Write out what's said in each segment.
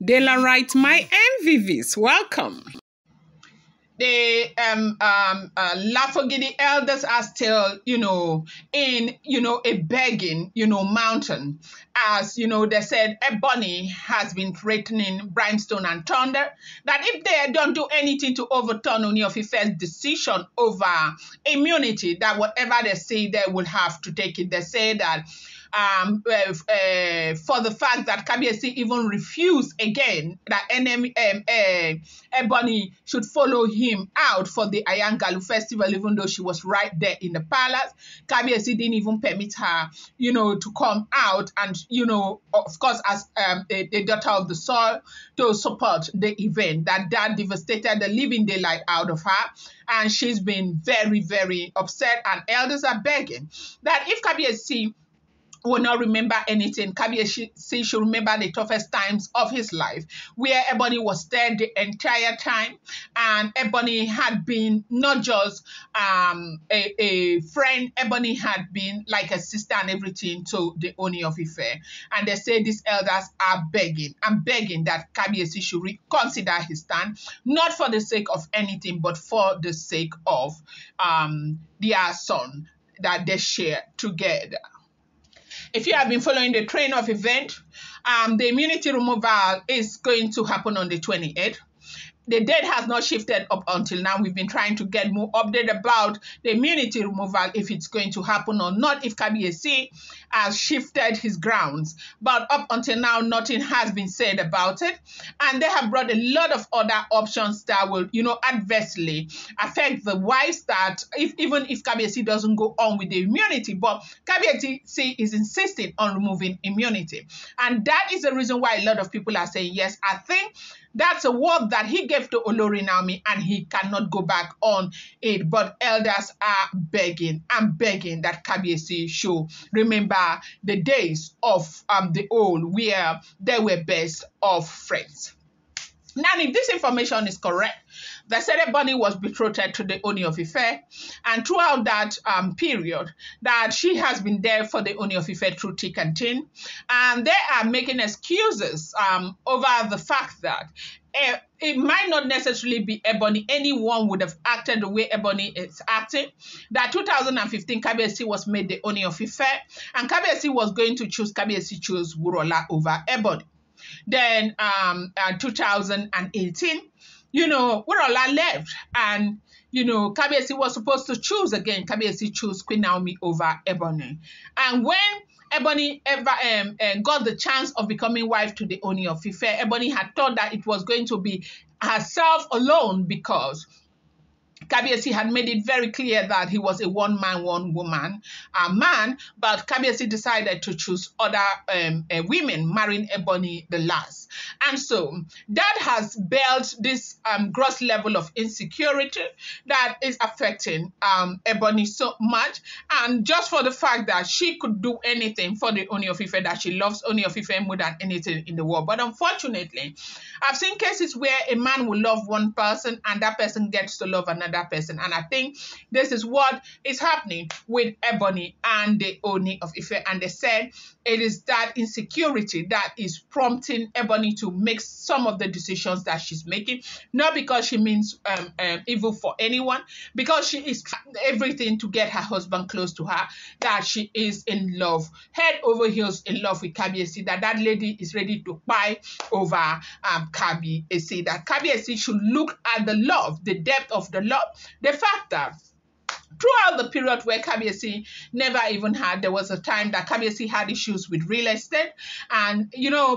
Dela writes, my MVVs, welcome. The Lafogidi elders are still, in, a begging, mountain. As, they said, Ebony has been threatening Brimstone and Thunder that if they don't do anything to overturn Ooni of Ife's decision over immunity, that whatever they say, they will have to take it. They say that for the fact that Kabiyesi even refused again that Ebony should follow him out for the Ayangalu festival, even though she was right there in the palace. Kabiyesi didn't even permit her, to come out and, of course, as a daughter of the soil, to support the event. That devastated the living daylight out of her. And she's been very, very upset. And elders are begging that if Kabiyesi will not remember anything, Kabiyesi should remember the toughest times of his life, where Ebony was there the entire time, and Ebony had been not just a friend, Ebony had been like a sister and everything to the Ooni of Ife. And they say these elders are begging that Kabiyesi should reconsider his stand, not for the sake of anything, but for the sake of their son that they share together. If you have been following the train of event, the immunity removal is going to happen on the 28th. The date has not shifted up until now. We've been trying to get more update about the immunity removal, if it's going to happen or not, if Kabiyesi has shifted his grounds. But up until now, nothing has been said about it. And they have brought a lot of other options that will, adversely affect the wives, that even if Kabiyesi doesn't go on with the immunity, but Kabiyesi is insisting on removing immunity. And that is the reason why a lot of people are saying, yes, I think that's a word that he gave to Olori Naomi and he cannot go back on it. But elders are begging that Kabiyesi should remember the days of the old, where they were best of friends. Now, if this information is correct, they said Ebony was betrothed to the Ooni of Ife, and throughout that period, that she has been there for the Ooni of Ife through thick and thin, and they are making excuses over the fact that it might not necessarily be Ebony. Anyone would have acted the way Ebony is acting. That 2015, Kabiyesi was made the Ooni of Ife, and Kabiyesi was going to choose, Kabiyesi chose Wurola over Ebony. Then 2018, Wurola left, and Kabiyesi was supposed to choose again. Kabiyesi chose Queen Naomi over Ebony. And when Ebony got the chance of becoming wife to the Ooni of Ife, Ebony had thought that it was going to be herself alone, because Kabiyesi had made it very clear that he was a one-man, one-woman man, but Kabiyesi decided to choose other women, marrying Ebony the last. And so that has built this gross level of insecurity that is affecting Ebony so much. And just for the fact that she could do anything for the Ooni of Ife, that she loves Ooni of Ife more than anything in the world. But unfortunately, I've seen cases where a man will love one person and that person gets to love another person. And I think this is what is happening with Ebony and the Ooni of Ife. And they said it is that insecurity that is prompting Ebony to make some of the decisions that she's making, not because she means evil for anyone, because she is trying everything to get her husband close to her, that she is in love, head over heels in love with Kabiyesi, that lady is ready to buy over Kabiyesi, that Kabiyesi should look at the love, the depth of the love, the fact that throughout the period where Kabiyesi never even had, there was a time that Kabiyesi had issues with real estate, and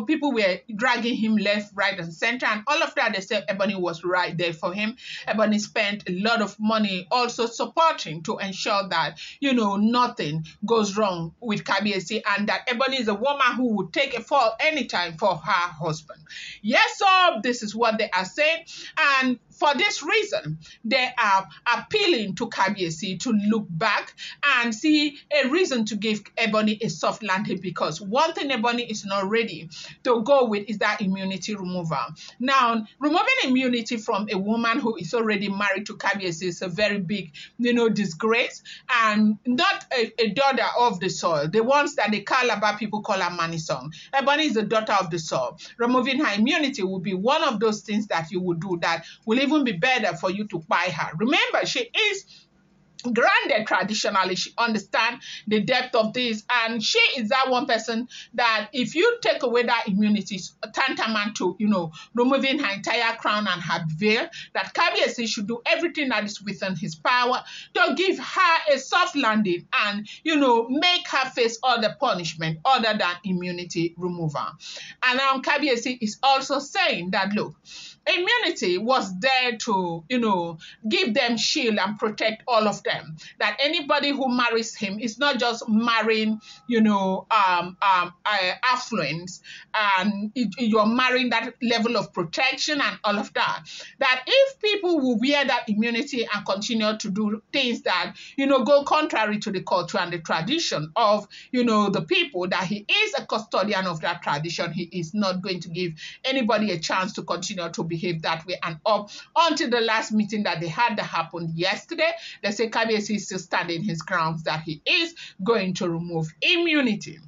people were dragging him left, right, and center, and all of that. They said Ebony was right there for him. Ebony spent a lot of money also supporting to ensure that nothing goes wrong with Kabiyesi, and that Ebony is a woman who would take a fall anytime for her husband. Yes, so this is what they are saying, and for this reason, they are appealing to Kabiyesi Kabiyesi to look back and see a reason to give Ebony a soft landing, because one thing Ebony is not ready to go with is that immunity removal. Now, removing immunity from a woman who is already married to Kabiyesi is a very big, disgrace, and not a daughter of the soil. The ones that the Calabar people call her Manisong. Ebony is the daughter of the soil. Removing her immunity will be one of those things that you would do that will even be better for you to buy her. Remember, she is grounded traditionally. She understands the depth of this, and she is that one person that if you take away that immunity, it's tantamount to removing her entire crown and her veil, that Kabiyesi should do everything that is within his power to give her a soft landing and make her face all the punishment other than immunity removal. And now Kabiyesi is also saying that, look, immunity was there to give them shield and protect all of them, that anybody who marries him is not just marrying affluence, and you're marrying that level of protection and all of that. That if people will wear that immunity and continue to do things that go contrary to the culture and the tradition of the people, that he is a custodian of that tradition, he is not going to give anybody a chance to continue to behave that way. And up until the last meeting that they had that happened yesterday, they say Kabiyesi is still standing his grounds that he is going to remove immunity.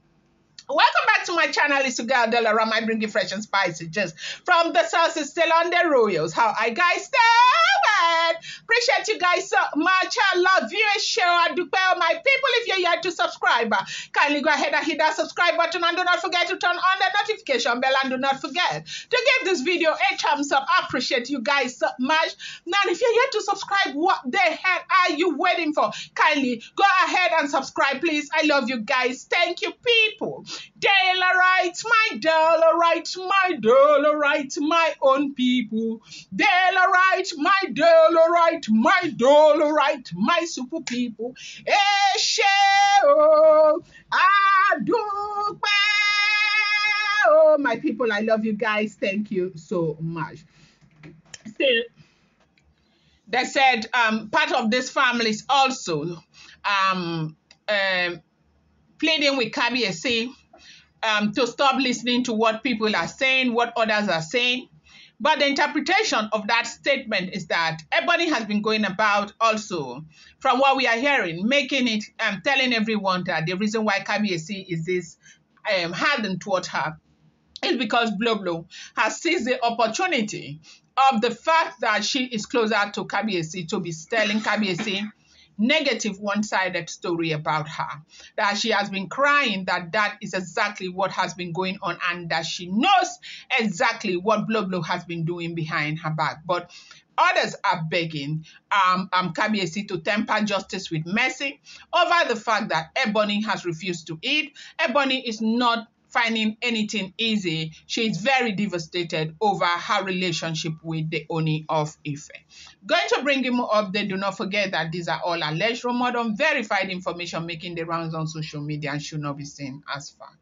Welcome back to my channel. It's your girl Delara. I bring you fresh and spicy just from the sources, still on the royals. How I guys doing? Appreciate you guys so much. I love you. Share and do well, my people. If you're yet to subscribe, kindly go ahead and hit that subscribe button, and do not forget to turn on the notification bell, and do not forget to give this video a thumbs up. I appreciate you guys so much. Now, if you're yet to subscribe, what the hell are you waiting for? Kindly go ahead and subscribe, please. I love you guys. Thank you, people. Dollarite, my Dollarite, my Dollarite, my own people. Dollarite, my Dollarite, my Dollarite, my super people. Oh, my people, I love you guys. Thank you so much. Still, they said part of this family is also pleading with Kabiyesi to stop listening to what people are saying, what others are saying. But the interpretation of that statement is that Ebony has been going about also, from what we are hearing, making it, telling everyone that the reason why Kabiyesi is this hardened toward her is because Blublo has seized the opportunity of the fact that she is closer to Kabiyesi to be telling Kabiyesi negative one-sided story about her, that she has been crying, that is exactly what has been going on, and that she knows exactly what Blublo has been doing behind her back. But others are begging Kabiyesi to temper justice with mercy over the fact that Ebony has refused to eat. Ebony is not finding anything easy. She is very devastated over her relationship with the Ooni of Ife. Going to bring you more update. Do not forget that these are all alleged, rumored, unverified information making the rounds on social media and should not be seen as fact.